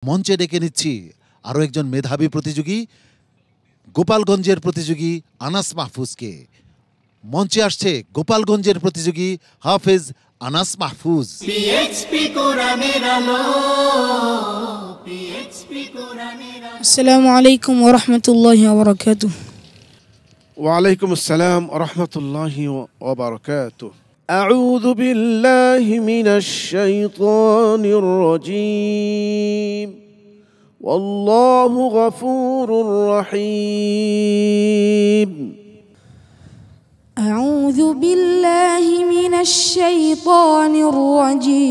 মঞ্চে ডেকে নিচ্ছি আরও একজন মেধাবী প্রতিযোগী, গোপালগঞ্জের প্রতিযোগী আনাস মাহফুজকে। মঞ্চে আসছে গোপালগঞ্জের প্রতিযোগী হাফেজ আনাস মাহফুজ। আসসালামু আলাইকুম ওয়া রাহমাতুল্লাহি ওয়া বারাকাতুহু। ওয়া আলাইকুম আসসালাম ওয়া রাহমাতুল্লাহি ওয়া বারাকাতুহু। আউযু বিল্লাহি মিনাশ শাইতানির রাজীম। ওয়াল্লাহু গফুরুর রহিম। আউযু বিল্লাহি মিনাশ শাইতানির রাজীম।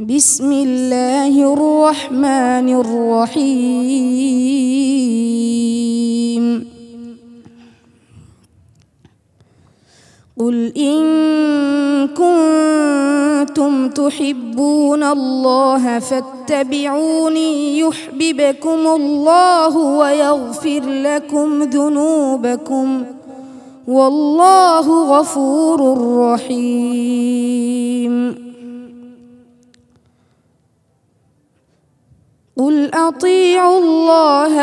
বিসমিল্লাহির রহমানির রহিম। قل إن كنتم تحبون الله فاتبعوني يحببكم الله ويغفر لكم ذنوبكم والله غفور رحيم. قل أطيعوا الله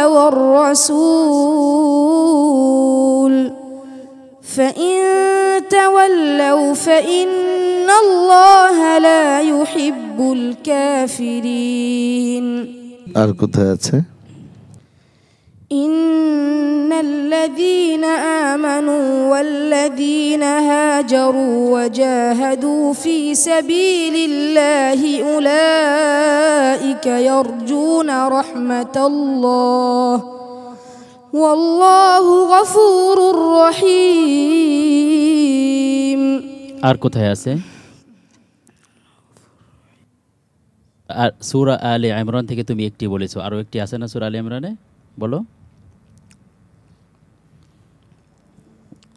والرسول فإن تولوا فإن الله لا يحب الكافرين. আর কোথায় আছে? إن الذين آمنوا والذين هاجروا وجاهدوا في سبيل الله أولئك يرجون رحمة الله والله غفور رحيم. আর কোথায় আছে? আর সূরা আলে ইমরান থেকে তুমি একটি বলেছো, আরো একটি আছে না সূরা আলে ইমরানে? বলো।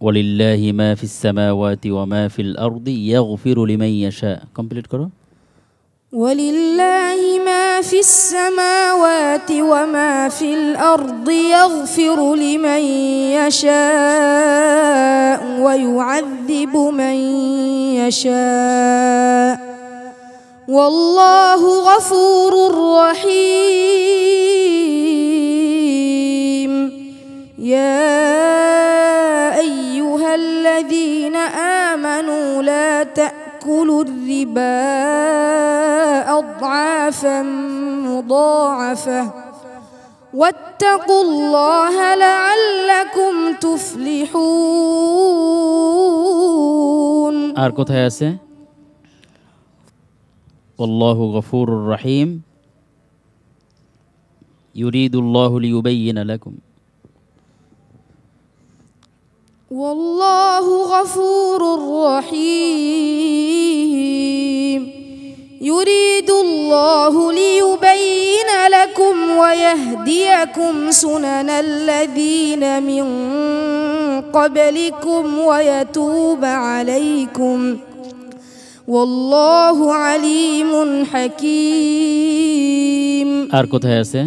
ওয়ালিল্লাহি মা ফিস সামাওয়াতি ওয়া মা ফিল আরদি ইয়াগফিরু লিমান ইয়াশা। কমপ্লিট করো। ولله ما في السماوات وما في الأرض يغفر لمن يشاء ويعذب من يشاء والله غفور رحيم. يا أيها الذين آمنوا لا تأكلوا الربا أضعافا مضاعفة واتقوا الله لعلكم تفلحون. আর কোথায় আছে? আল্লাহু গফুরুর রহিম। ইউরিদুল্লাহু লিয়ুবাইয়িনা লাকুম। والله غفور رحيم. يريد الله ليبين لكم ويهديكم سنن الذين من قبلكم ويتوب عليكم والله عليم حكيم. আর কোথায় আছে?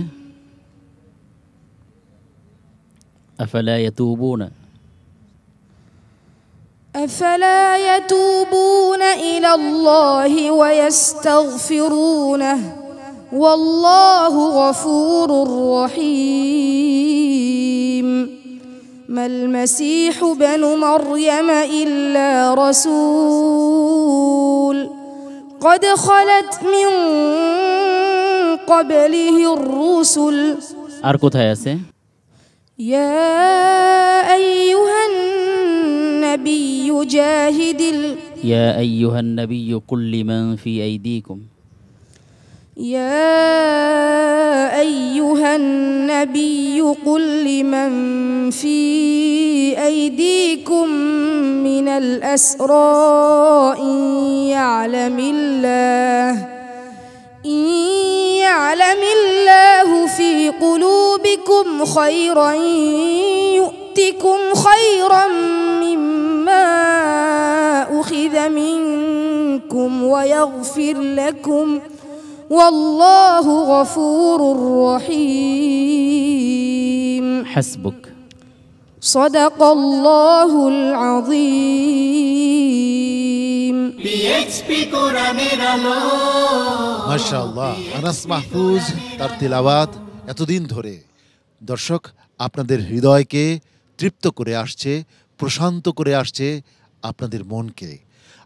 আফালা ইয়াতুবুনা أفلا يتوبون إلى الله ويستغفرونه والله غفور رحيم. ما المسيح ابن مريم إلا رسول قد خلت من قبله الرسل. আর কোথায় আছে? يا أيها النبي جاهد يا أيها النبي قل لمن في أيديكم. يا أيها النبي قل لمن في أيديكم من الأسرى إن يعلم الله في قلوبكم خيرا يؤتكم خيرا مما أخذ منكم ويغفر لكم والله غفور رحيم. حسبك. صدق الله العظيم. মাশাআল্লাহ, আনাস মাহফুজ তার তিলাওয়াত এতদিন ধরে দর্শক আপনাদের হৃদয়কে তৃপ্ত করে আসছে, প্রশান্ত করে আসছে আপনাদের মনকে।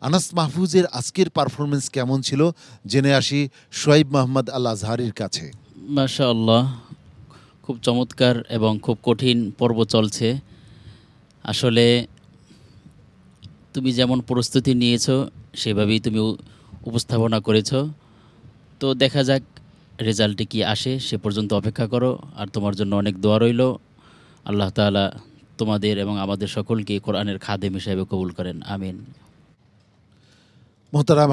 আনাস মাহফুজের আজকের পারফরমেন্স কেমন ছিল জেনে আসি শোয়েব মোহাম্মদ আল আজহারির কাছে। মাশাআল্লাহ, খুব চমৎকার এবং খুব কঠিন পর্ব চলছে। আসলে তুমি যেমন প্রস্তুতি নিয়েছো সেভাবেই তুমি উপস্থাপনা করেছো। তো দেখা যাক রেজাল্টে কি আসে, সে পর্যন্ত অপেক্ষা করো। আর তোমার জন্য অনেক দোয়া রইল। আল্লাহ তাআলা তোমাদের এবং আমাদের সকলকে কোরআনের খাদেম হিসেবে কবুল করেন, আমিন। মোহতারাম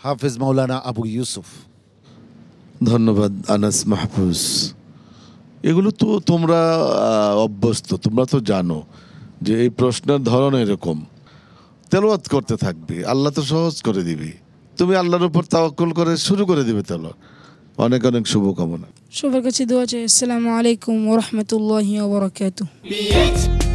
হাফেজ মাওলানা আবু ইউসুফ। ধন্যবাদ আনাস মাহফুজ। এগুলো তো তোমরা অভ্যস্ত, তোমরা তো জানো যে এই প্রশ্নের ধরন এরকম। তেলাওয়াত করতে থাকবে, আল্লাহ তো সহজ করে দিবি, তুমি আল্লাহর উপর তাওয়াক্কুল করে শুরু করে দিবে তেলাওয়াত। অনেক অনেক শুভকামনা। সবার কাছে দোয়া চাই। আসসালামু আলাইকুম ওয়া রাহমাতুল্লাহি ওয়া বারাকাতুহু।